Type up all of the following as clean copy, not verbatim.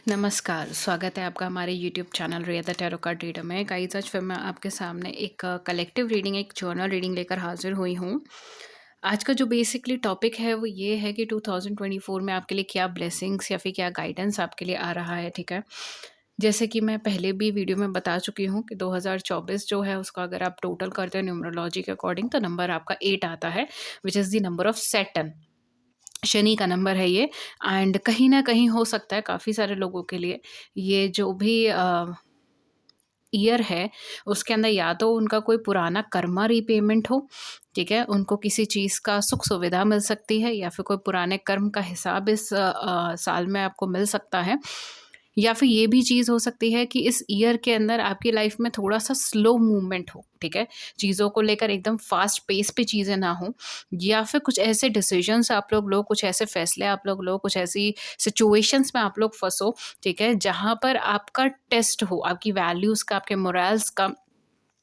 नमस्कार, स्वागत है आपका हमारे YouTube channel Riya the tarot card reader में। गाइस, आज फिर मैं आपके सामने एक कलेक्टिव रीडिंग, एक जर्नल रीडिंग लेकर हाजिर हुई हूँ। आज का जो बेसिकली टॉपिक है वो ये है कि 2024 में आपके लिए क्या ब्लेसिंग्स या फिर क्या गाइडेंस आपके लिए आ रहा है, ठीक है? जैसे कि मैं पहले भी वीडियो में बता चुकी हूँ कि 2024 जो है उसका अगर आप टोटल करते हैं न्यूमरोलॉजी के अकॉर्डिंग तो नंबर आपका 8 आता है, which is the number of Saturn. Shani का नंबर है ये। एंड कहीं न कहीं हो सकता है काफ़ी सारे लोगों के लिए ये जो भी ईयर है, उसके अंदर या तो उनका कोई पुराना कर्मा रीपेमेंट हो, ठीक है? उनको किसी चीज़ का सुख-सुविधा मिल सकती है या फिर कोई पुराने कर्म का हिसाब इस साल में आपको मिल सकता है। या फिर ये भी चीज़ हो सकती है कि इस ईयर के अंदर आपकी लाइफ़ में थोड़ा-सा स्लो मूवमेंट हो, ठीक है? चीज़ों को लेकर एकदम फ़ास्ट पेस पे चीज़ें ना हों, या फिर कुछ ऐसे डिसीज़न्स आप लोग लो, कुछ ऐसे फ़ैसले आप लोग लो, कुछ ऐसी सिचुएशंस में आप लोग फँसो, ठीक है? जहाँ पर आपका टेस्ट हो, आपकी वैल्यूज़ का, आपके मोरल्स का,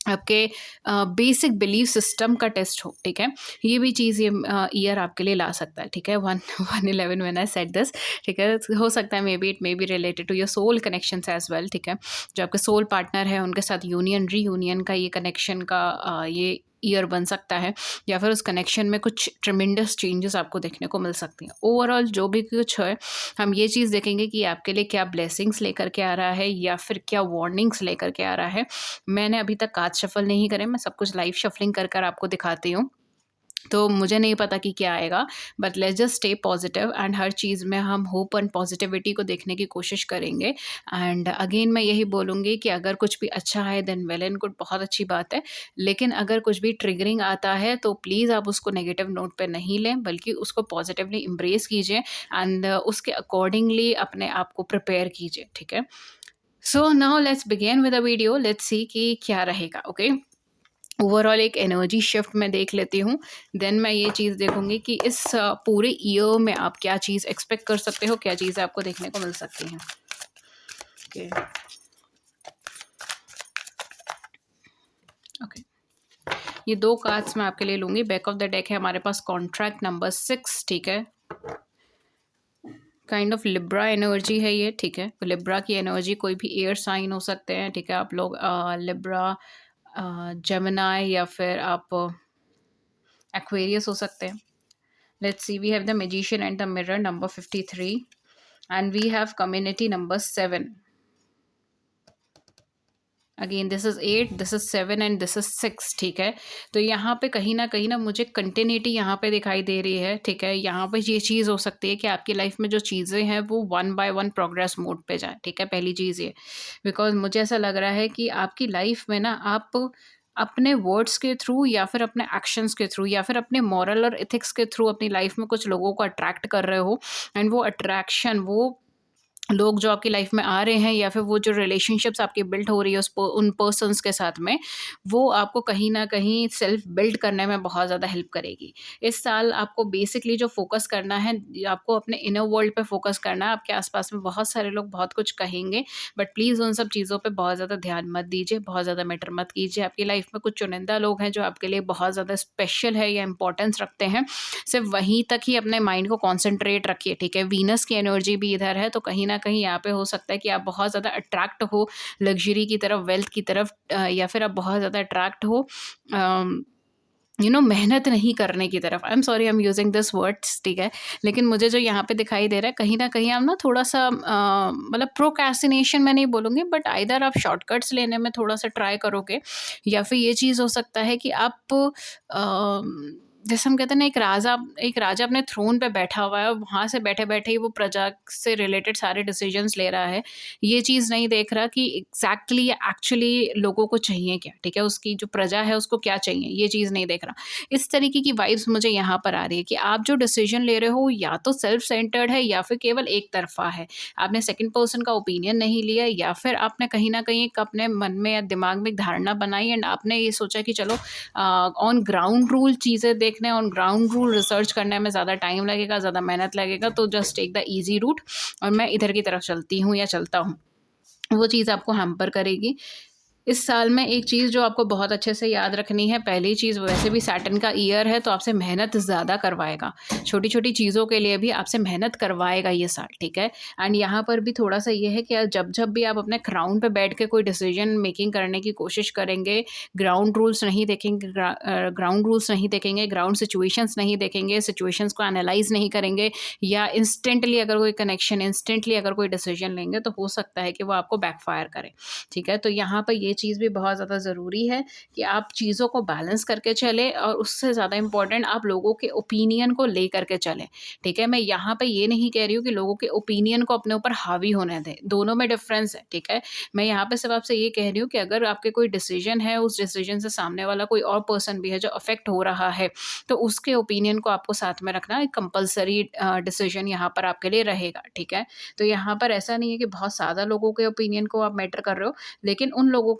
आपके बेसिक बिलीफ सिस्टम का टेस्ट हो, ठीक है? ये भी चीज़ ये ईयर आपके लिए ला सकता है, ठीक है? 111 व्हेन आई सेड दिस, ठीक है? हो सकता है maybe it maybe related to your soul connections as well, ठीक है? जो आपके सोल पार्टनर है, उनके साथ यूनियन, रीयूनियन का ये कनेक्शन का ये ईयर बन सकता है, या फिर उस कनेक्शन में कुछ ट्रेमेंडस चेंजेस आपको देखने को मिल सकती हैं। ओवरऑल जो भी कुछ है, हम ये चीज़ देखेंगे कि आपके लिए क्या ब्लेसिंग्स लेकर के आ रहा है या फिर क्या वार्निंग्स लेकर के आ रहा है। मैंने अभी तक कार्ड शफ़ल नहीं करे, मैं सब कुछ लाइव शफ़लिंग कर कर आपको दिखाती हूँ। तो मुझे नहीं पता कि क्या आएगा, but let's just stay positive and हर चीज़ में हम होप एंड पॉज़िटिविटी को देखने की कोशिश करेंगे। एंड अगेन मैं यही बोलूँगी कि अगर कुछ भी अच्छा है देन वेल एंड गुड, बहुत अच्छी बात है। लेकिन अगर कुछ भी ट्रिगरिंग आता है तो प्लीज़ आप उसको नेगेटिव नोट पे नहीं लें, बल्कि उसको पॉज़िटिवली एम्ब्रेस कीजिए एंड उसके अकॉर्डिंगली अपने आप को प्रिपेयर कीजिए, ठीक है? So now let's begin with the video, let's see कि क्या रहेगा, ओके? ओवरऑल एक एनर्जी शिफ्ट मैं देख लेती हूँ, देन मैं ये चीज़ देखूँगी कि इस पूरे ईयर में आप क्या चीज़ एक्सपेक्ट कर सकते हो, क्या चीज़ें आपको देखने को मिल सकती हैं। Okay, okay. ये 2 कार्ड्स मैं आपके लिए लूँगी। बैक ऑफ द डेक है हमारे पास कॉन्ट्रैक्ट नंबर 6, ठीक है? काइंड ऑफ लिब्रा एनर्जी है ये, ठीक है? तो लिब्रा की एनर्जी कोई भी एयर साइन हो सकते हैं, ठीक है? आप लोग लिब्रा, जेमिनी या फिर आप एक्वेरियस हो सकते हैं। Let's see, we have the magician and the mirror number 53, and we have community number 7. Again this is 8, this is 7 and this is 6, ठीक है? तो यहाँ पे कहीं ना मुझे कंटिन्यूटी यहाँ पे दिखाई दे रही है, ठीक है? यहाँ पे ये चीज़ हो सकती है कि आपकी लाइफ में जो चीज़ें हैं वो one by one progress mode पे जाए, ठीक है? पहली चीज़ ये, बिकॉज मुझे ऐसा लग रहा है कि आपकी लाइफ में ना आप अपने वर्ड्स के थ्रू या फिर अपने एक्शंस के थ्रू या फिर अपने मॉरल और एथिक्स के थ्रू अपनी लाइफ में कुछ लोगों को अट्रैक्ट कर रहे हो, एंड वो अट्रैक्शन, वो लोग जो आपकी लाइफ में आ रहे हैं या फिर वो जो रिलेशनशिप्स आपकी बिल्ड हो रही है उन पर्सन्स के साथ में, वो आपको कहीं न कहीं सेल्फ बिल्ड करने में बहुत ज़्यादा हेल्प करेगी। इस साल आपको बेसिकली जो फ़ोकस करना है, आपको अपने इनर वर्ल्ड पे फ़ोकस करना है। आपके आस-पास में बहुत सारे लोग बहुत कुछ कहेंगे, बट प्लीज़ उन सब चीज़ों पे बहुत ज़्यादा ध्यान मत दीजिए, बहुत ज़्यादा मैटर मत कीजिए। आपकी लाइफ में कुछ चुनिंदा लोग हैं जो आपके लिए बहुत ज़्यादा स्पेशल है या इम्पोर्टेंस रखते हैं। सिर्फ़ वहीं तक ही अपने माइंड को कॉन्संट्रेट रखिए, ठीक है? वीनस की एनर्जी भी इधर है, तो कहीं न कहीं यहाँ पे हो सकता है कि आप बहुत ज़्यादा अट्रैक्ट हो लग्ज़री की तरफ, वेल्थ की तरफ, या फिर आप बहुत ज़्यादा अट्रैक्ट हो मेहनत नहीं करने की तरफ। I am sorry I am using this words, ठीक है? लेकिन मुझे जो यहाँ पे दिखाई दे रहा है, कहीं न कहीं आप ना थोड़ा-सा मतलब प्रोक्रेस्टिनेशन मैं नहीं बोलूँगी, बट आइदर आप शॉर्टकट्स लेने में थोड़ा-सा ट्राई करोगे, या फिर ये चीज़ हो सकता है कि आप जैसे हम कहते हैं ना, एक राजा अपने थ्रोन पे बैठा हुआ है और वहाँ से बैठे-बैठे ही वो प्रजा से रिलेटेड सारे डिसीजंस ले रहा है। ये चीज़ नहीं देख रहा कि एग्ज़ैक्टली एक्चुअली लोगों को चाहिए क्या, ठीक है? उसकी जो प्रजा है उसको क्या चाहिए, ये चीज़ नहीं देख रहा। इस तरीके की वाइब्स मुझे यहाँ पर आ रही है कि आप जो डिसीजन ले रहे हो या तो सेल्फ सेंटर्ड है या फिर केवल एक तरफ़ा है। आपने सेकंड पर्सन का ओपिनियन नहीं लिया, या फिर आपने कहीं न कहीं एक अपने मन में या दिमाग में एक धारणा बनाई एंड आपने ये सोचा कि चलो ऑन ग्राउंड रूल चीज़ें देखने, ऑन ग्राउंड रूल रिसर्च करने में ज़्यादा टाइम लगेगा, ज़्यादा मेहनत लगेगा, तो just take the easy route और मैं इधर की तरफ चलती हूँ या चलता हूँ। वो चीज़ आपको हैम्पर करेगी। इस साल में एक चीज़ जो आपको बहुत अच्छे से याद रखनी है, पहली चीज़ वैसे भी सैटर्न का ईयर है तो आपसे मेहनत ज़्यादा करवाएगा। छोटी-छोटी चीज़ों के लिए भी आपसे मेहनत करवाएगा ये साल, ठीक है? एंड यहाँ पर भी थोड़ा-सा ये है कि जब-जब भी आप अपने ग्राउंड पे बैठ के कोई डिसीज़न मेकिंग करने की कोशिश करेंगे, ग्राउंड रूल्स नहीं देखेंगे, ग्राउंड सिचुएशंस नहीं देखेंगे, सिचुएशंस को एनालाइज़ नहीं करेंगे या इंस्टेंटली अगर कोई डिसीज़न लेंगे तो हो सकता है कि वो आपको बैकफ़ायर करे। ठीक है? तो यहाँ पे ये चीज़ भी बहुत ज़्यादा ज़रूरी है कि आप चीज़ों को बैलेंस करके चलें और उससे ज़्यादा इम्पोर्टेंट आप लोगों के ओपिनियन को लेकर के चलें, ठीक है? मैं यहाँ पे ये नहीं कह रही हूँ कि लोगों के ओपिनियन को अपने ऊपर हावी होने दें, दोनों में डिफ़रेंस है, ठीक है? मैं यहाँ पे सिर्फ़ आपसे ये कह रही हूँ कि अगर आपके कोई डिसीज़न है, उस डिसीज़न से सामने वाला कोई और पर्सन भी है जो अफ़ेक्ट हो रहा है, तो उसके ओपिनियन को आपको साथ में रखना एक कंपल्सरी डिसीज़न यहाँ पर आपके लिए रहेगा, ठीक है? तो यहाँ पर ऐसा नहीं है कि बहुत ज़्यादा लोगों के ओपिनियन को आप मैटर कर रहे हो, लेकिन उन लोगों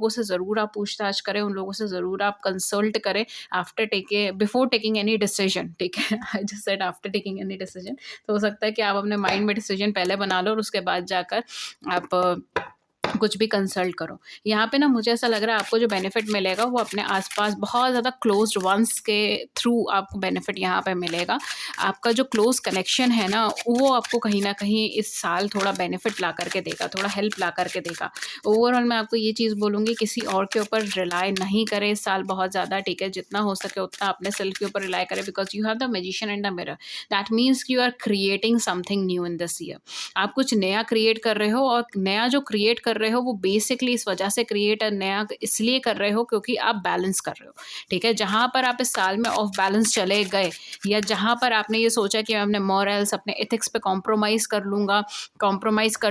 से ज़रूर आप पूछताछ करें, उन लोगों से ज़रूर आप कंसल्ट करें बिफोर टेकिंग एनी डिसीजन, ठीक है? I just said after taking any decision. तो हो सकता है कि आप अपने माइंड में डिसीजन पहले बना लो और उसके बाद जाकर आप कुछ भी कंसल्ट करो। यहाँ पे ना मुझे ऐसा लग रहा है आपको जो बेनिफिट मिलेगा वो अपने आस-पास बहुत ज़्यादा क्लोज़्ड वन्स के थ्रू आपको बेनिफिट यहाँ पे मिलेगा। आपका जो क्लोज़ कनेक्शन है ना, वो आपको कहीं न कहीं इस साल थोड़ा बेनिफिट ला कर के देगा, थोड़ा हेल्प ला कर के देगा। ओवरऑल मैं आपको ये चीज़ बोलूँगी किसी और के ऊपर रिलाय नहीं करें इस साल बहुत ज़्यादा, ठीक है? जितना हो सके उतना अपने सेल्फ के ऊपर रिलाय करें because you have the magician in the mirror. That means कि you are creating something new in this year. आप कुछ नया क्रिएट कर रहे हो और नया जो क्रिएट कर रहे हो वो बेसिकली इस वजह से क्रिएट नया इसलिए कर रहे हो क्योंकि आप बैलेंस कर रहे हो, ठीक है? जहाँ पर आप इस साल में ऑफ बैलेंस चले गए या जहाँ पर आपने ये सोचा कि मैं अपने मॉरल्स, अपने एथिक्स पे कॉम्प्रोमाइज़ कर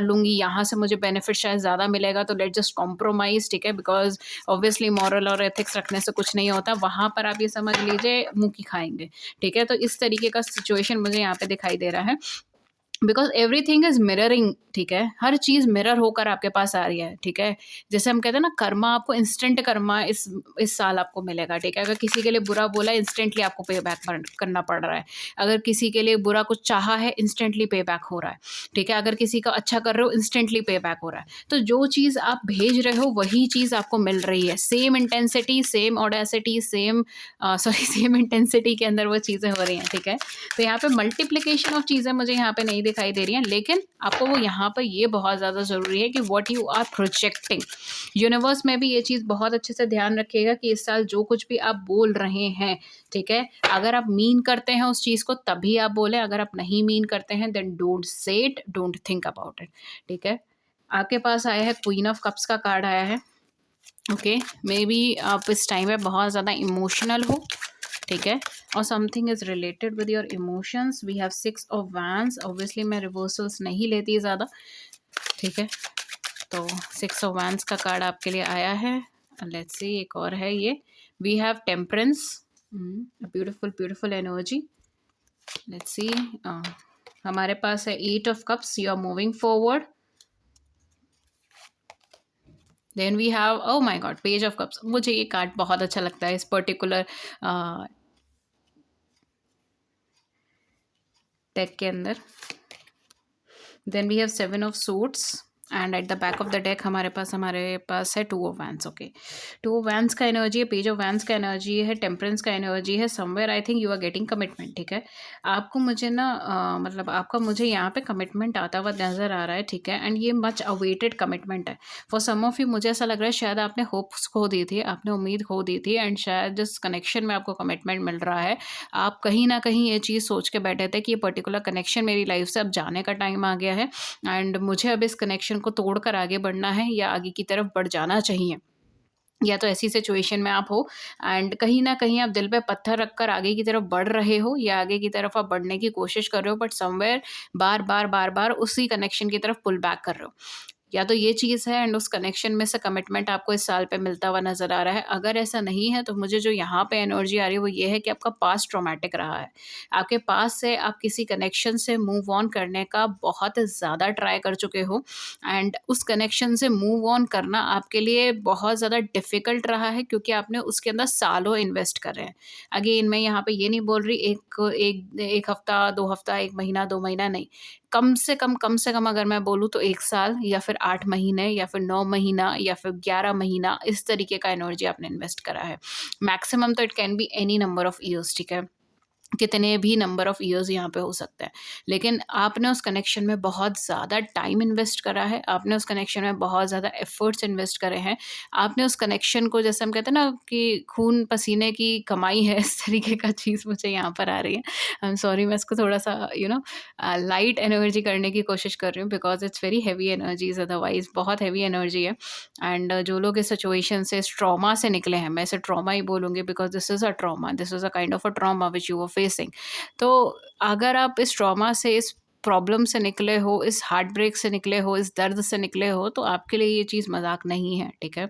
लूँगी, यहाँ से मुझे बेनिफिट शायद ज़्यादा मिलेगा तो लेट्स जस्ट कॉम्प्रोमाइज़, ठीक है? बिकॉज़ ऑब्वियसली मॉरल और एथिक्स रखने से कुछ नहीं होता, वहाँ पर आप ये समझ लीजिए मुँह की खाएँगे, ठीक है? तो इस तरीके का सिचुएशन मुझे यहाँ पे दिखाई दे रहा है। बिकॉज़ एवरीथिंग इज़ मिररिंग, ठीक है? हर चीज़ मिरर होकर आपके पास आ रही है, ठीक है? जैसे हम कहते हैं ना कर्मा आपको इंस्टेंट कर्मा इस साल आपको मिलेगा, ठीक है? अगर किसी के लिए बुरा बोला इंस्टेंटली आपको पे बैक करना पड़ रहा है। अगर किसी के लिए बुरा कुछ चाहा है इंस्टेंटली पे बैक हो रहा है, ठीक है? अगर किसी का अच्छा कर रहे हो इंस्टेंटली पे बैक हो रहा है। तो जो चीज़ आप भेज रहे हो वही चीज़ आपको मिल रही है। Same intensity, same audacity, same intensity के अंदर वो चीज़ें हो रही हैं, ठीक है? तो यहाँ पे मल्टीप्लिकेशन ऑफ चीज़ें मुझे यहाँ पे नहीं दिखाई दे रही हैं, लेकिन आपको वो यहाँ पर ये बहुत ज़्यादा ज़रूरी है कि what you are projecting. Universe में भी ये चीज़ बहुत अच्छे से ध्यान रखिएगा कि इस साल जो कुछ भी आप बोल रहे हैं, ठीक है? अगर आप मीन करते हैं उस चीज़ को तभी आप बोलें, अगर आप नहीं मीन करते हैं then don't say it, don't think about it, ठीक है? आपके पास आया है क्वीन ऑफ कप्स का कार्ड आया है, ओके? मेबी आप इस टाइम पे बहुत ज़्यादा इमोशनल हो, ठीक है? और something is related with your emotions. We have 6 of wands. Obviously मैं रिवर्सल्स नहीं लेती ज़्यादा, ठीक है? तो 6 ऑफ वैंड्स का कार्ड आपके लिए आया है। लेट्स सी एक और है ये। We have temperance, beautiful beautiful energy. Let's see हमारे पास है 8 of cups, you are moving forward. Then we have oh my god page of cups. मुझे ये कार्ड बहुत अच्छा लगता है इस पर्टिकुलर डेक के अंदर। Then we have 7 of suits and at the back of the deck हमारे पास है 2 of wands, okay? 2 of wands का एनर्जी है, पेज ऑफ वैंड्स का एनर्जी है, टेम्परेंस का एनर्जी है। Somewhere I think you are getting commitment, ठीक है? आपको मुझे ना मतलब आपका मुझे यहाँ पे कमिटमेंट आता हुआ नज़र आ रहा है, ठीक है? एंड ये मच अवेटेड कमिटमेंट है। फॉर सम ऑफ यू मुझे ऐसा लग रहा है शायद आपने होप्स खो दी थी, आपने उम्मीद खो दी थी एंड शायद जिस कनेक्शन में आपको कमिटमेंट मिल रहा है, आप कहीं न कहीं ये चीज़ सोच के बैठे थे कि ये पर्टिकुलर कनेक्शन मेरी लाइफ से अब जाने का टाइम आ गया है एंड मुझे अब इस कनेक्शन को तोड़कर आगे बढ़ना है या आगे की तरफ बढ़ जाना चाहिए। या तो ऐसी सिचुएशन में आप हो एंड कहीं न कहीं आप दिल पे पत्थर रखकर आगे की तरफ बढ़ रहे हो या आगे की तरफ आप बढ़ने की कोशिश कर रहे हो बट समवेयर बार-बार उसी कनेक्शन की तरफ पुल बैक कर रहे हो। या तो ये चीज़ है एंड उस कनेक्शन में से कमिटमेंट आपको इस साल पे मिलता हुआ नज़र आ रहा है। अगर ऐसा नहीं है तो मुझे जो यहाँ पे एनर्जी आ रही है वो ये है कि आपका पास्ट ट्रॉमेटिक रहा है। आपके पास से आप किसी कनेक्शन से मूव ऑन करने का बहुत ज़्यादा ट्राई कर चुके हो एंड उस कनेक्शन से मूव ऑन करना आपके लिए बहुत ज़्यादा डिफ़िकल्ट रहा है क्योंकि आपने उसके अंदर सालों इन्वेस्ट करे हैं। अगेन मैं यहाँ पे ये नहीं बोल रही एक एक 1 हफ़्ता, 2 हफ़्ता, 1 महीना, 2 महीना नहीं। कम से कम अगर मैं बोलूँ तो 1 साल या फिर 8 महीने या फिर 9 महीना या फिर 11 महीना, इस तरीके का एनर्जी आपने इन्वेस्ट करा है। मैक्सिमम तो it can be any number of years, ठीक है? कितने भी नंबर ऑफ ईयर्स यहाँ पे हो सकता है। लेकिन आपने उस कनेक्शन में बहुत ज़्यादा टाइम इन्वेस्ट करा है, आपने उस कनेक्शन में बहुत ज़्यादा एफ़र्ट्स इन्वेस्ट करे हैं। आपने उस कनेक्शन को, जैसे हम कहते हैं ना कि खून पसीने की कमाई है, इस तरीके का चीज़ मुझे यहाँ पर आ रही है। आई एम सॉरी, मैं इसको थोड़ा-सा लाइट एनर्जी करने की कोशिश कर रही हूँ because it's very heavy energies, otherwise बहुत हेवी एनर्जी है। एंड जो लोग इस सिचुएशन से, इस ट्रॉमा से निकले हैं, मैं इसे ट्रॉमा ही बोलूँगी because this is a trauma, this is a kind of a trauma which you are facing. तो अगर आप इस ट्रॉमा से, इस प्रॉब्लम से निकले हो, इस हार्ट ब्रेक से निकले हो, इस दर्द से निकले हो, तो आपके लिए ये चीज़ मज़ाक नहीं है, ठीक है?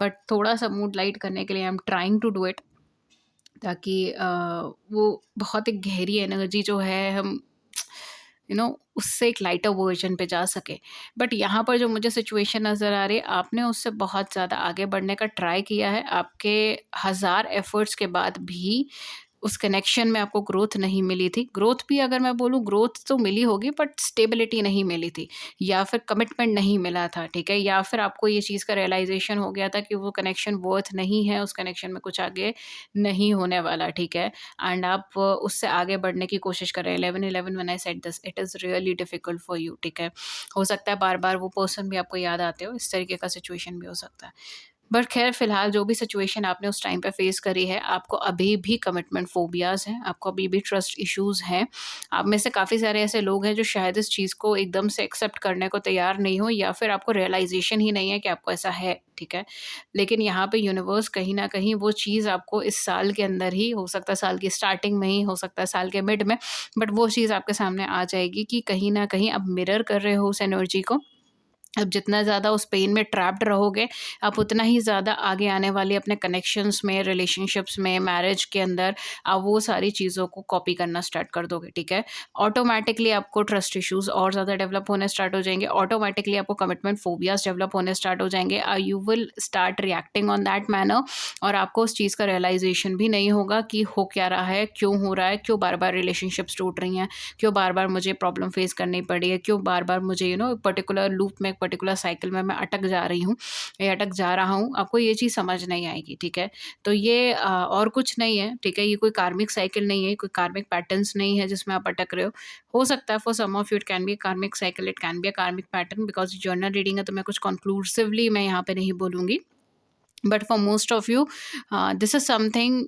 बट थोड़ा-सा मूड लाइट करने के लिए I am trying to do it, ताकि वो बहुत एक गहरी एनर्जी जो है, हम उससे एक लाइटर वर्जन पे जा सके। बट यहाँ पर जो मुझे सिचुएशन नज़र आ रही है, आपने उससे बहुत ज़्यादा आगे बढ़ने का ट्राई किया है। आपके हज़ार एफ़र्ट्स के बाद भी उस कनेक्शन में आपको ग्रोथ नहीं मिली थी। ग्रोथ भी अगर मैं बोलूँ, ग्रोथ तो मिली होगी बट स्टेबिलिटी नहीं मिली थी, या फिर कमिटमेंट नहीं मिला था, ठीक है? या फिर आपको ये चीज़ का रियलाइज़ेशन हो गया था कि वो कनेक्शन वर्थ नहीं है, उस कनेक्शन में कुछ आगे नहीं होने वाला, ठीक है? एंड आप उससे आगे बढ़ने की कोशिश कर रहे हैं। 11-11 when I said this, it is really difficult for you, ठीक है? हो सकता है बार-बार वो पर्सन भी आपको याद आते हो, इस तरीके का सिचुएशन भी हो सकता है। बट ख़ैर फ़िलहाल जो भी सिचुएशन आपने उस टाइम पे फ़ेस करी है, आपको अभी भी कमिटमेंट फ़ोबियाज़ हैं, आपको अभी भी ट्रस्ट इश्यूज़ हैं। आप में से काफ़ी सारे ऐसे लोग हैं जो शायद इस चीज़ को एकदम से एक्सेप्ट करने को तैयार नहीं हो, या फिर आपको रियलाइज़ेशन ही नहीं है कि आपको ऐसा है, ठीक है? लेकिन यहाँ पे यूनिवर्स कहीं न कहीं वो चीज़ आपको इस साल के अंदर ही, हो सकता है साल की स्टार्टिंग में ही, हो सकता है साल के मिड में, बट वो चीज़ आपके सामने आ जाएगी कि कहीं न कहीं आप मिरर कर रहे हो उस एनर्जी को। अब जितना ज़्यादा उस पेन में ट्रैप्ड रहोगे, आप उतना ही ज़्यादा आगे आने वाले अपने कनेक्शंस में, रिलेशनशिप्स में, मैरिज के अंदर आप वो सारी चीज़ों को कॉपी करना स्टार्ट कर दोगे, ठीक है? ऑटोमैटिकली आपको ट्रस्ट इश्यूज़ और ज़्यादा डेवलप होने स्टार्ट हो जाएँगे, ऑटोमैटिकली आपको कमिटमेंट फ़ोबियाज़ डेवलप होने स्टार्ट हो जाएँगे। You will start reacting on that manner, और आपको उस चीज़ का रियलाइज़ेशन भी नहीं होगा कि हो क्या रहा है, क्यों हो रहा है, क्यों बार-बार रिलेशनशिप्स टूट रही हैं, क्यों बार-बार मुझे प्रॉब्लम फेस करनी पड़ी है, क्यों बार-बार मुझे पर्टिकुलर लूप में, एक पर्टिकुलर साइकिल में मैं अटक जा रही हूँ या अटक जा रहा हूँ, आपको ये चीज़ समझ नहीं आएगी, ठीक है? तो ये और कुछ नहीं है, ठीक है? ये कोई कार्मिक साइकिल नहीं है, कोई कार्मिक पैटर्न्स नहीं है जिसमें आप अटक रहे हो। हो सकता है for some of you it can be a karmic cycle, it can be a karmic pattern, because journal reading है तो मैं कुछ कन्क्लूसिवली मैं यहाँ पे नहीं बोलूँगी। But for most of you this is something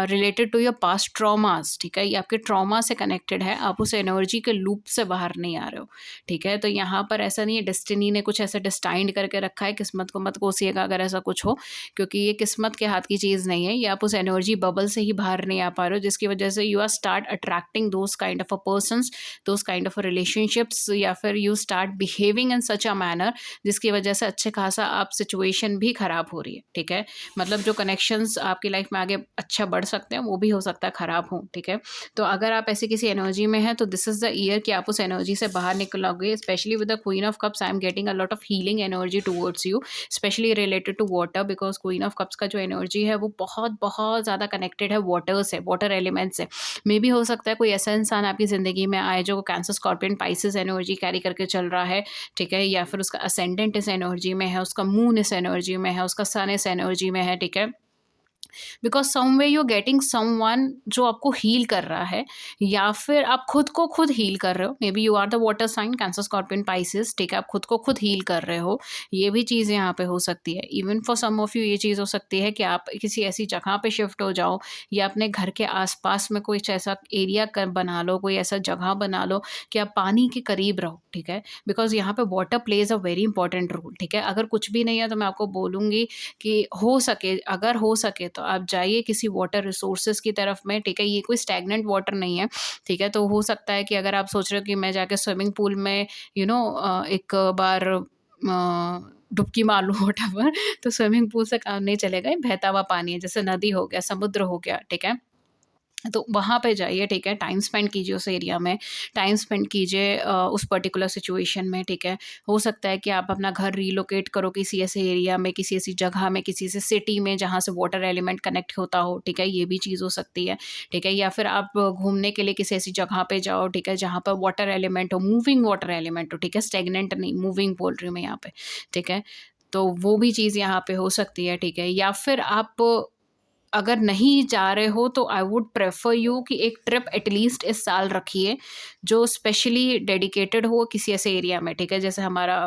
related to your past traumas, ठीक है? ये आपके ट्रॉमा से कनेक्टेड है, आप उस एनर्जी के लूप से बाहर नहीं आ रहे हो, ठीक है? तो यहाँ पर ऐसा नहीं है डेस्टिनी ने कुछ ऐसा डिस्टाइंड करके रखा है, किस्मत को मत कोसिएगा अगर ऐसा कुछ हो, क्योंकि ये किस्मत के हाथ की चीज़ नहीं है। ये आप उस एनर्जी बबल से ही बाहर नहीं आ पा रहे हो, जिसकी वजह से you are start attracting those kind of a persons, those kind of a relationships, या फिर you start behaving in such a manner जिसकी वजह से अच्छे खासा आप सिचुएशन भी खराब हो रही है, ठीक है? मतलब जो कनेक्शंस आपकी लाइफ में आगे अच्छा बढ़ सकते हैं, वो भी हो सकता है खराब हों, ठीक है? तो अगर आप ऐसी किसी एनर्जी में हैं, तो दिस इज़ द ईयर कि आप उस एनर्जी से बाहर निकलोगे। Specially with the queen of cups, I am getting a lot of healing energy towards you, specially related to water, because queen of cups का जो एनर्जी है वो बहुत ज़्यादा कनेक्टेड है वाटर से, वाटर एलिमेंट से। मे बी हो सकता है कोई ऐसा इंसान आपकी ज़िंदगी में आए जो cancer, scorpion, Pisces energy carry करके चल रहा है, ठीक है? या फिर उसका असेंडेंट इस एनर्जी में है, उसका मून इस एनर्जी में है, उसका सन इस एनर्जी में है, ठीक है? Because some way you are getting someone जो आपको हील कर रहा है, या फिर आप खुद को खुद हील कर रहे हो। Maybe you are the water sign, cancer, scorpion, pisces, ठीक है? आप खुद को खुद हील कर रहे हो। ये भी चीज़ यहाँ पे हो सकती है। Even for some of you ये चीज़ हो सकती है कि आप किसी ऐसी जगह पे शिफ्ट हो जाओ, या अपने घर के आस-पास में कुछ ऐसा एरिया क बना लो, कोई ऐसा जगह बना लो कि आप पानी के करीब रहो, ठीक है? बिकॉज़ यहाँ पे water plays a very important role, ठीक है? अगर कुछ भी नहीं है तो मैं आपको बोलूँगी कि हो सके, अगर हो सके तो आप जाइए किसी वाटर रिसोर्सेज़ की तरफ में, ठीक है? ये कोई स्टैग्नेंट वाटर नहीं है, ठीक है? तो हो सकता है कि अगर आप सोच रहे हो कि मैं जाके स्विमिंग पूल में एक बार डुबकी मार लूँ व्हाटएवर, तो स्विमिंग पूल से काम नहीं चलेगा, ये बहता हुआ पानी है, जैसे नदी हो गया, समुद्र हो गया, ठीक है? तो वहाँ पे जाइए, ठीक है? टाइम स्पेंड कीजिए उस एरिया में, टाइम स्पेंड कीजिए उस पर्टिकुलर सिचुएशन में, ठीक है? हो सकता है कि आप अपना घर रिलोकेट करो किसी ऐसे एरिया में, किसी ऐसी जगह में, किसी ऐसे सिटी में जहाँ से वाटर एलिमेंट कनेक्ट होता हो, ठीक है? ये भी चीज़ हो सकती है, ठीक है? या फिर आप घूमने के लिए किसी ऐसी जगह पे जाओ, ठीक है? जहाँ पर वाटर एलिमेंट हो, मूविंग वाटर एलिमेंट हो, ठीक है? स्टैग्नेंट नहीं, मूविंग बोल रही हूँ मैं यहाँ पे, ठीक है? तो वो भी चीज़ यहाँ पे हो सकती है, ठीक है? या फिर आप अगर नहीं जा रहे हो तो आई वुड प्रेफर यू कि एक ट्रिप एटलीस्ट इस साल रखिए जो स्पेशली डेडिकेटेड हो किसी ऐसे एरिया में, ठीक है? जैसे हमारा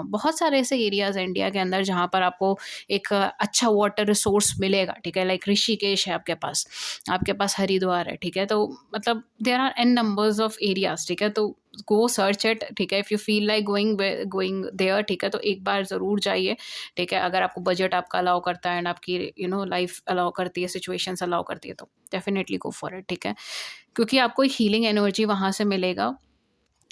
बहुत सारे ऐसे एरियाज़ हैं इंडिया के अंदर जहाँ पर आपको एक अच्छा वाटर रिसोर्स मिलेगा, ठीक है? लाइक ऋषिकेश है आपके पास हरिद्वार है, ठीक है? तो मतलब there are an numbers of areas, ठीक है? तो गो सर्च इट, ठीक है? If you feel like going there, ठीक है? तो एक बार ज़रूर जाइए, ठीक है? अगर आपको बजट आपका अलाउ करता है एंड आपकी लाइफ अलाउ करती है, सिचुएशंस अलाउ करती है तो डेफिनिटली गो फॉर इट, ठीक है? क्योंकि आपको एक हीलिंग एनर्जी वहाँ से मिलेगा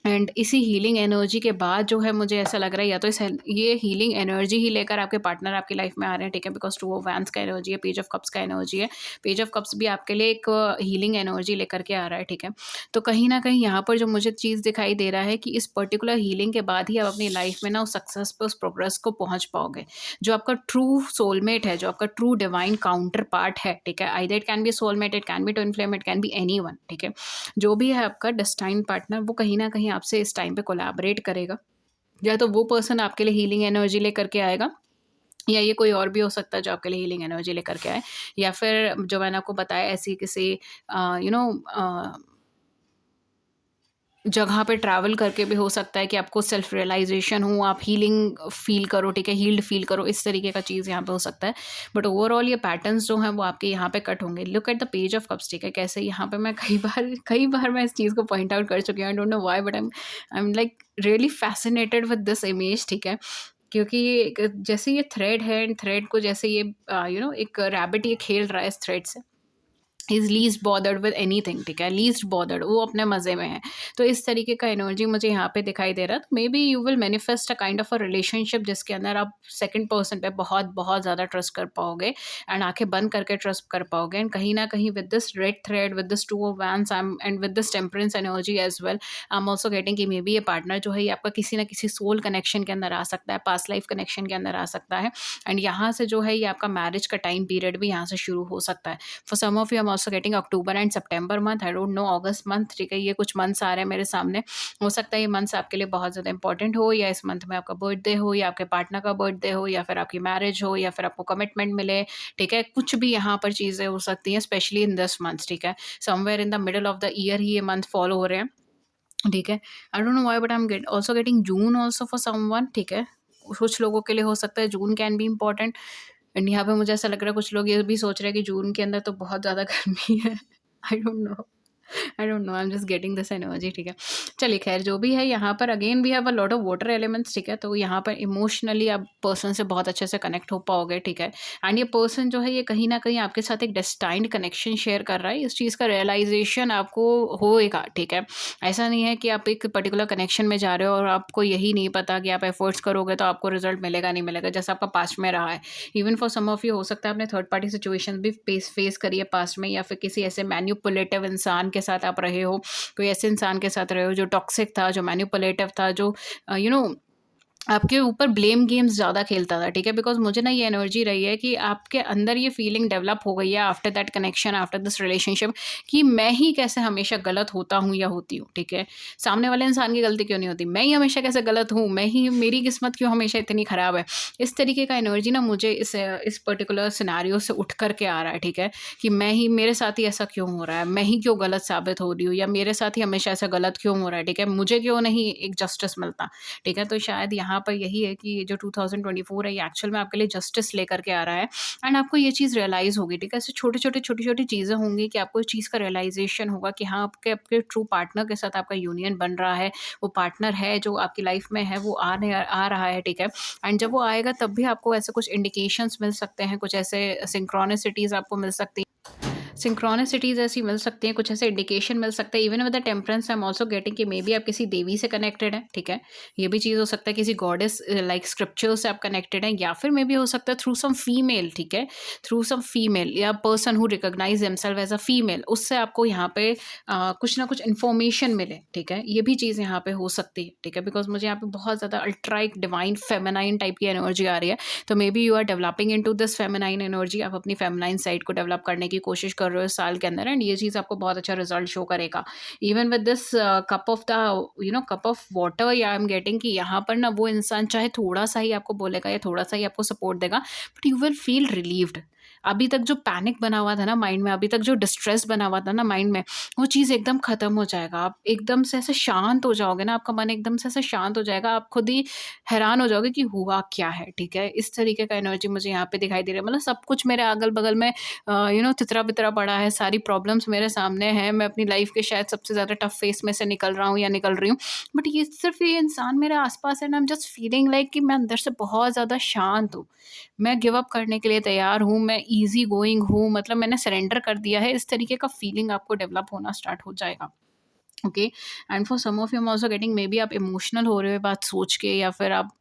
एंड इसी हीलिंग एनर्जी के बाद जो है मुझे ऐसा लग रहा है या तो ये हीलिंग एनर्जी ही लेकर आपके पार्टनर आपकी लाइफ में आ रहे हैं, ठीक है? बिकॉज टू ऑफ वैंस का एनर्जी है, पेज ऑफ कप्स का एनर्जी है। पेज ऑफ कप्स भी आपके लिए एक हीलिंग एनर्जी लेकर के आ रहा है, ठीक है? तो कहीं ना कहीं यहाँ पर जो मुझे चीज़ दिखाई दे रहा है कि इस पर्टिकुलर हीलिंग के बाद ही आप अपनी लाइफ में ना उस सक्सेस पे, उस प्रोग्रेस को पहुंच पाओगे। जो आपका ट्रू सोलमेट है, जो आपका ट्रू डिवाइन काउंटर पार्ट है, ठीक है? Either it can B soulmate, it can B twin flame, it can be any one, ठीक है? जो भी है आपका डेस्टाइन पार्टनर वो कहीं न कहीं आपसे इस टाइम पे कोलैबोरेट करेगा। या तो वो पर्सन आपके लिए हीलिंग एनर्जी लेकर के आएगा या ये कोई और भी हो सकता है जो आपके लिए हीलिंग एनर्जी लेकर के आए। या फिर जो मैंने आपको बताया ऐसी किसी यू नो जगह पे ट्रैवल करके भी हो सकता है कि आपको सेल्फ रियलाइज़ेशन हो, आप हीलिंग फ़ील करो, ठीक है? हील्ड फ़ील करो, इस तरीके का चीज़ यहाँ पे हो सकता है। बट ओवरऑल ये पैटर्न्स जो हैं वो आपके यहाँ पे कट होंगे। Look at the page of cups, ठीक है? कैसे यहाँ पे मैं कई बार मैं इस चीज़ को पॉइंट आउट कर चुकी हूँ। I don't know why but I am like really fascinated with this image, ठीक है? क्योंकि जैसे ये थ्रेड है एंड थ्रेड को जैसे ये एक रैबिट ये खेल रहा है इस थ्रेड से, is least bothered with anything, ठीक है? लीस्ट बॉदर्ड, वो अपने मज़े में है। तो इस तरीके का एनर्जी मुझे यहाँ पे दिखाई दे रहा है। तो maybe you will manifest a kind of a relationship जिसके अंदर आप सेकंड पर्सन पे बहुत बहुत ज़्यादा ट्रस्ट कर पाओगे एंड आंखें बंद करके ट्रस्ट कर पाओगे। एंड कहीं ना कहीं with this red thread, with this two of wands and with this temperance energy as well, I am also getting कि मे बी ये पार्टनर जो है ये आपका किसी ना किसी सोल कनेक्शन के अंदर आ सकता है, पास्ट लाइफ कनेक्शन के अंदर आ सकता है। एंड यहाँ से जो है ये आपका मैरिज का टाइम पीरियड भी यहाँ से शुरू हो सकता है। For some of you I am also getting October and September month, I don't know August month, ठीक है? ये कुछ मंथ्स आ रहे हैं मेरे सामने। हो सकता है ये मंथ्स आपके लिए बहुत ज़्यादा इंपॉर्टेंट हो, या इस मंथ में आपका बर्थडे हो, या आपके पार्टनर का बर्थडे हो, या फिर आपकी मैरिज हो, या फिर आपको कमिटमेंट मिले, ठीक है? कुछ भी यहाँ पर चीज़ें हो सकती हैं स्पेशली इन दिस मंथ, ठीक है? Somewhere in the middle of the year ही ये मंथ फॉलो हो रहे हैं, ठीक है? I don't know why but I am also getting June also for someone, ठीक है? कुछ लोगों के लिए हो सकता है June can be important. And यहाँ पे मुझे ऐसा लग रहा है कुछ लोग ये भी सोच रहे हैं कि जून के अंदर तो बहुत ज़्यादा गर्मी है। I don't know. I don't know, I am just getting this energy, ठीक है? चलिए खैर जो भी है, यहाँ पर again we have a lot of water elements, ठीक है? तो यहाँ पर इमोशनली आप पर्सन से बहुत अच्छे से कनेक्ट हो पाओगे, ठीक है? एंड ये पर्सन जो है ये कहीं ना कहीं आपके साथ एक डेस्टाइन्ड कनेक्शन शेयर कर रहा है। इस चीज़ का रियलाइजेशन आपको होएगा, ठीक है? ऐसा नहीं है कि आप एक पर्टिकुलर कनेक्शन में जा रहे हो और आपको यही नहीं पता कि आप एफर्ट्स करोगे तो आपको रिजल्ट मिलेगा नहीं मिलेगा, जैसा आपका पास्ट में रहा है। Even for some of you हो सकता है आपने थर्ड पार्टी सिचुएशन भी फेस करी है पास्ट में, या फिर किसी ऐसे मैन्युपुलेटिव इंसान के साथ आप रहे हो, कोई ऐसे इंसान के साथ रहे हो जो टॉक्सिक था, जो मैनिपुलेटिव था, जो यू नो आपके ऊपर ब्लेम गेम्स ज़्यादा खेलता था, ठीक है? बिकॉज़ मुझे ना ये एनर्जी रही है कि आपके अंदर ये फीलिंग डेवलप हो गई है after that connection, after this relationship, कि मैं ही कैसे हमेशा गलत होता हूँ या होती हूँ, ठीक है? सामने वाले इंसान की गलती क्यों नहीं होती? मैं ही हमेशा कैसे गलत हूँ? मेरी किस्मत क्यों हमेशा इतनी ख़राब है? इस तरीके का एनर्जी ना मुझे इस पर्टिकुलर सिनेरियो से उठ कर के आ रहा है, ठीक है? कि मेरे साथ ही ऐसा क्यों हो रहा है? मैं ही क्यों गलत साबित हो रही हूँ, या मेरे साथ ही हमेशा ऐसा गलत क्यों हो रहा है, ठीक है? मुझे क्यों नहीं एक जस्टिस मिलता? ठीक है? तो शायद यहाँ पर यही है कि ये जो 2024 है ये एक्चुअल में आपके लिए जस्टिस लेकर के आ रहा है एंड आपको ये चीज़ रियलाइज़ होगी, ठीक है? ऐसे छोटी-छोटी चीज़ें होंगी कि आपको इस चीज़ का रियलाइज़ेशन होगा कि हाँ, आपके आपके ट्रू पार्टनर के साथ आपका यूनियन बन रहा है। वो पार्टनर है जो आपकी लाइफ में है, वो आ रहा है, ठीक है? एंड जब वो आएगा तब भी आपको ऐसे कुछ इंडिकेशंस मिल सकते हैं, कुछ ऐसे सिंक्रोनिसिटीज़ आपको मिल सकती हैं। सिंक्रोनिसिटीज़ ऐसी मिल सकती हैं, कुछ ऐसे इंडिकेशन मिल सकते हैं। Even with the temperance I am also getting कि मे बी आप किसी देवी से कनेक्टेड हैं, ठीक है? ये भी चीज़ हो सकता है, किसी गॉडेस लाइक स्क्रिप्चर्स से आप कनेक्टेड हैं, या फिर मे बी हो सकता है थ्रू सम फीमेल, ठीक है? थ्रू सम फीमेल या person who recognize himself as a female, उससे आपको यहाँ पे कुछ ना कुछ इन्फॉर्मेशन मिले, ठीक है? ये भी चीज़ यहाँ पे हो सकती है, ठीक है? बिकॉज़ मुझे यहाँ पे बहुत ज़्यादा अल्ट्रा एक डिवाइन फेमिनाइन टाइप की एनर्जी आ रही है। तो maybe you are developing into this feminine energy, आप अपनी फेमिनाइन साइड को डेवलप करने की कोशिश कर रहे हो इस साल के अंदर, एंड ये चीज़ आपको बहुत अच्छा रिजल्ट शो करेगा। Even with this cup of the cup of water, या आई एम गेटिंग कि यहाँ पर ना वो इंसान चाहे थोड़ा सा ही आपको बोलेगा या थोड़ा सा ही आपको सपोर्ट देगा, but you will feel relieved. अभी तक जो पैनिक बना हुआ था ना माइंड में, अभी तक जो डिस्ट्रेस बना हुआ था ना माइंड में, वो चीज़ एकदम खत्म हो जाएगा। आप एकदम से ऐसे शांत हो जाओगे ना, आपका मन एकदम से ऐसे शांत हो जाएगा, आप खुद ही हैरान हो जाओगे कि हुआ क्या है, ठीक है? इस तरीके का एनर्जी मुझे यहाँ पे दिखाई दे रहा है। मतलब सब कुछ मेरे अगल-बगल में तितरा-बितरा पड़ा है, सारी प्रॉब्लम्स मेरे सामने हैं, मैं अपनी लाइफ़ के शायद सबसे ज़्यादा टफ फेज़ में से निकल रहा हूँ या निकल रही हूँ। बट ये सिर्फ़ ये इंसान मेरे आस-पास है ना, आई एम जस्ट फीलिंग लाइक कि मैं अंदर से बहुत ज़्यादा शांत हूँ। मैं गिव अप करने के लिए तैयार हूँ, मैं ईज़ी गोइंग हूँ, मतलब मैंने सरेंडर कर दिया है, इस तरीके का फीलिंग आपको डेवलप होना स्टार्ट हो जाएगा। Okay. And for some of you I am also getting, maybe आप इमोशनल हो रहे हो बात सोच के, या फिर आप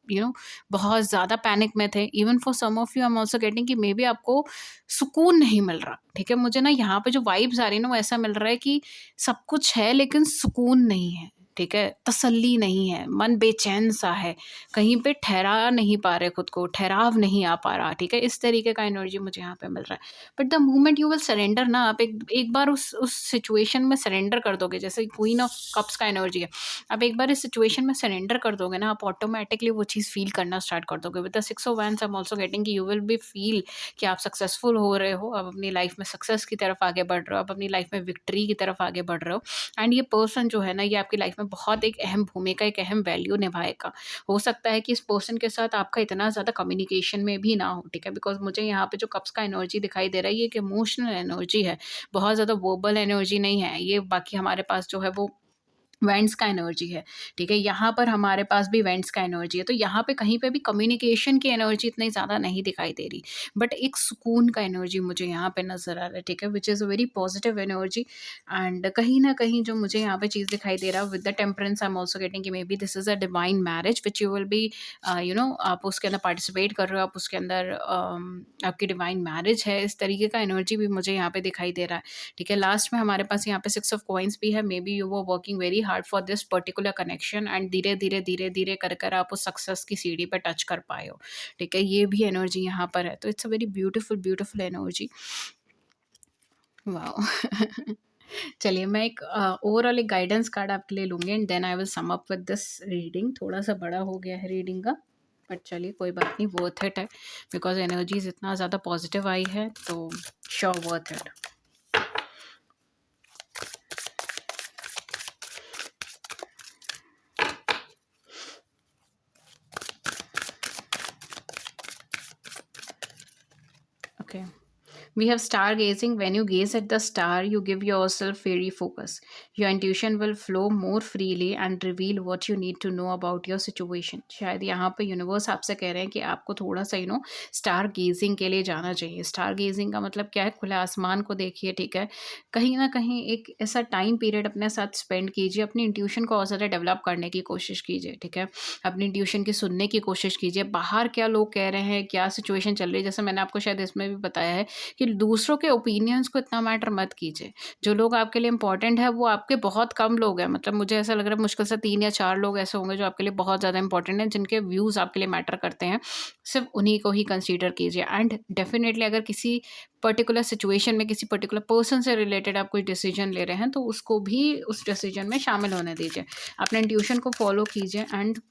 बहुत ज़्यादा पैनिक में थे। Even for some of you I am also getting कि मे बी आपको सुकून नहीं मिल रहा, ठीक है? मुझे ना यहाँ पे जो वाइब्स आ रही है ना, वो ऐसा मिल रहा है कि सब कुछ है लेकिन सुकून नहीं है, ठीक है? तसल्ली नहीं है, मन बेचैन सा है, कहीं पे ठहरा नहीं पा रहे खुद को, ठहराव नहीं आ पा रहा, ठीक है? इस तरीके का एनर्जी मुझे यहाँ पे मिल रहा है। But the moment you will surrender ना, आप एक एक बार उस सिचुएशन में सरेंडर कर दोगे, जैसे क्वीन ऑफ कप्स का एनर्जी है, आप एक बार इस सिचुएशन में सरेंडर कर दोगे ना, आप ऑटोमेटिकली वो चीज़ फील करना स्टार्ट कर दोगे। With the six of wands I am also getting कि यू विल बी फील कि आप सक्सेसफुल हो रहे हो, आप अपनी लाइफ में सक्सेस की तरफ आगे बढ़ रहे हो, आप अपनी लाइफ में विक्ट्री की तरफ आगे बढ़ रहे हो। एंड ये पर्सन जो है ना, ये आपकी लाइफ में बहुत एक अहम भूमिका, एक अहम वैल्यू निभाएगा। हो सकता है कि इस पर्सन के साथ आपका इतना ज़्यादा कम्युनिकेशन में भी ना हो, ठीक है? बिकॉज़ मुझे यहाँ पे जो कप्स का एनर्जी दिखाई दे रहा है, ये एक इमोशनल एनर्जी है, बहुत ज़्यादा वर्बल एनर्जी नहीं है ये। बाकी हमारे पास जो है वो वेंट्स का एनर्जी है, ठीक है? यहाँ पर हमारे पास भी वेंट्स का एनर्जी है, तो यहाँ पे कहीं पे भी कम्युनिकेशन की एनर्जी इतनी ज़्यादा नहीं दिखाई दे रही, बट एक सुकून का एनर्जी मुझे यहाँ पे नज़र आ रहा है, ठीक है? Which is a very positive energy. And कहीं न कहीं जो मुझे यहाँ पे चीज़ दिखाई दे रहा है, with the temperance I am also getting कि maybe this is a divine marriage which you will be आप उसके अंदर पार्टिसिपेट कर रहे हो, आप उसके अंदर आपकी डिवाइन मैरिज है, इस तरीके का एनर्जी भी मुझे यहाँ पे दिखाई दे रहा है, ठीक है? लास्ट में हमारे पास यहाँ पे 6 ऑफ कॉइन्स भी है, maybe you were working very hard for this particular connection, and धीरे-धीरे कर आप उस सक्सेस की सीढ़ी पे टच कर पाए हो, ठीक है? ये भी एनर्जी यहाँ पर है, तो it's a very beautiful beautiful energy. Wow! चलिए, मैं एक ओवरऑल एक गाइडेंस कार्ड आपके लिए लूँगी, and then I will sum up with this reading. थोड़ा-सा बड़ा हो गया है रीडिंग का, बट चलिए कोई बात नहीं, वर्थ इट है, बिकॉज़ एनर्जीज़ इतना ज़्यादा पॉजिटिव आई है, तो sure worth it. Okay. We have stargazing. When you gaze at the star, you give yourself very focus. Your intuition will flow more freely and reveal what you need to know about your situation. शायद यहाँ पे universe आपसे कह रहे हैं कि आपको थोड़ा सा स्टार गेजिंग के लिए जाना चाहिए। स्टार गेजिंग का मतलब क्या है? खुले आसमान को देखिए, ठीक है? कहीं ना कहीं एक ऐसा टाइम पीरियड अपने साथ स्पेंड कीजिए, अपनी इंट्यूशन को और ज़्यादा डेवलप करने की कोशिश कीजिए, ठीक है? अपनी इंट्यूशन की सुनने की कोशिश कीजिए, बाहर क्या लोग कह रहे हैं, क्या सिचुएशन चल रही है। जैसे मैंने आपको शायद इसमें भी बताया है कि दूसरों के ओपिनियंस को इतना मैटर मत कीजिए। जो लोग आपके लिए इम्पोर्टेंट है, वो आपके बहुत कम लोग हैं। मतलब मुझे ऐसा लग रहा है मुश्किल से 3 या 4 लोग ऐसे होंगे जो आपके लिए बहुत ज़्यादा इम्पोर्टेंट हैं, जिनके व्यूज़ आपके लिए मैटर करते हैं। सिर्फ़ उन्हीं को ही कंसीडर कीजिए, एंड डेफ़िनिटली अगर किसी पर्टिकुलर सिचुएशन में किसी पर्टिकुलर पर्सन से रिलेटेड आप कोई डिसीज़न ले रहे हैं, तो उसको भी उस डिसीज़न में शामिल होने दीजिए। अपने इंट्यूशन को फ़ॉलो कीजिए, एंड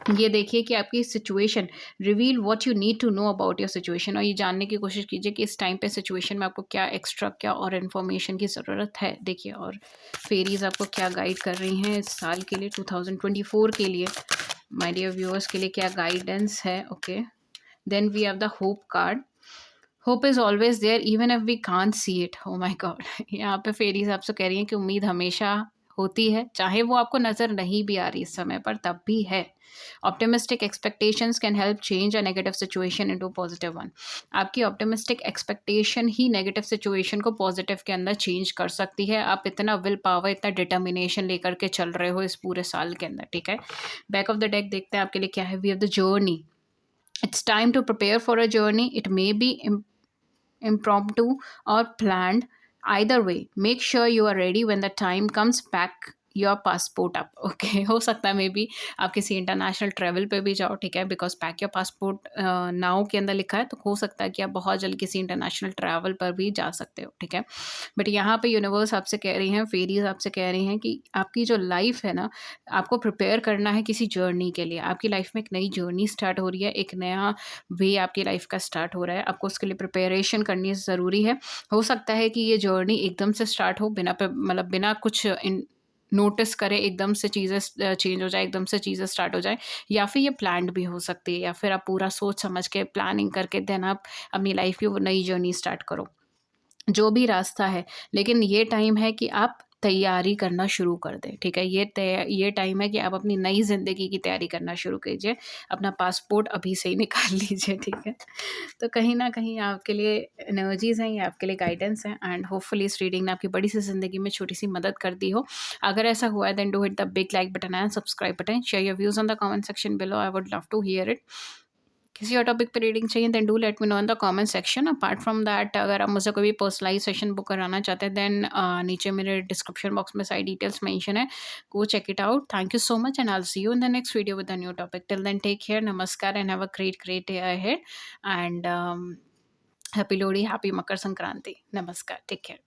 ये देखिए कि आपकी situation reveal what you need to know about your situation, और ये जानने की कोशिश कीजिए कि इस टाइम पे सिचुएशन में आपको क्या एक्स्ट्रा, क्या और इन्फॉर्मेशन की ज़रूरत है। देखिए, और फेरीज आपको क्या गाइड कर रही हैं इस साल के लिए, 2024 के लिए, माय डियर व्यूअर्स के लिए क्या गाइडेंस है। Okay, then we have the hope card. Hope is always there even if we can't see it. Oh my god, यहाँ पे फेरीज आपसे कह रही हैं कि उम्मीद हमेशा होती है, चाहे वो आपको नज़र नहीं भी आ रही इस समय पर, तब भी है। Optimistic expectations can help change a negative situation into positive one. आपकी ऑप्टिमिस्टिक एक्सपेक्टेशन ही नेगेटिव सिचुएशन को पॉजिटिव के अंदर चेंज कर सकती है। आप इतना विल पावर, इतना डिटर्मिनेशन लेकर के चल रहे हो इस पूरे साल के अंदर, ठीक है। बैक ऑफ द डेक देखते हैं आपके लिए क्या है। We have the journey. It's time to prepare for a journey. It may be impromptu or planned. Either way, make sure you are ready when the time comes. Pack your passport up. Okay, हो सकता है maybe आप किसी international travel पे भी जाओ, ठीक है, because pack your passport now के अंदर लिखा है, तो हो सकता है कि आप बहुत जल्द किसी इंटरनेशनल ट्रैवल पर भी जा सकते हो, ठीक है। बट यहाँ पे यूनिवर्स आपसे कह रही हैं, फेरीज आपसे कह रही हैं कि आपकी जो लाइफ है ना, आपको प्रिपेयर करना है किसी जर्नी के लिए। आपकी लाइफ में एक नई जर्नी स्टार्ट हो रही है, एक नया वे आपकी लाइफ का स्टार्ट हो रहा है। आपको उसके लिए प्रिपरेशन करनी ज़रूरी है। हो सकता है कि ये जर्नी एकदम से स्टार्ट हो, मतलब बिना कुछ नोटिस करे एकदम से चीज़ें चेंज हो जाए, एकदम से चीज़ें स्टार्ट हो जाए, या फिर ये प्लान्ड भी हो सकती है, या फिर आप पूरा सोच समझ के प्लानिंग करके देन आप अपनी लाइफ की वो नई जर्नी स्टार्ट करो। जो भी रास्ता है, लेकिन ये टाइम है कि आप तैयारी करना शुरू कर दें, ठीक है। ये टाइम है कि आप अपनी नई ज़िंदगी की तैयारी करना शुरू कीजिए। अपना पासपोर्ट अभी से ही निकाल लीजिए, ठीक है। तो कहीं न कहीं आपके लिए एनर्जीज़ हैं, ये आपके लिए गाइडेंस हैं, एंड होपफुली इस रीडिंग ने आपकी बड़ी-सी ज़िंदगी में छोटी-सी मदद कर दी हो। अगर ऐसा हुआ है, then do hit the big like button and subscribe button. Share your views on the comment section below, I would love to hear it. किसी और टॉपिक पे रीडिंग चाहिए, then do let me know in the comment section. Apart from that, अगर आप मुझसे कोई भी personalise session book कराना चाहते हैं, देन नीचे मेरे डिस्क्रिप्शन बॉक्स में सारी डिटेल्स मेंशन है। Go check it out. Thank you so much and I will see you in the next video with a new topic. Till then take care, नमस्कार and have a great day ahead, and happy Lohri, happy Makar Sankranti. नमस्कार, take care.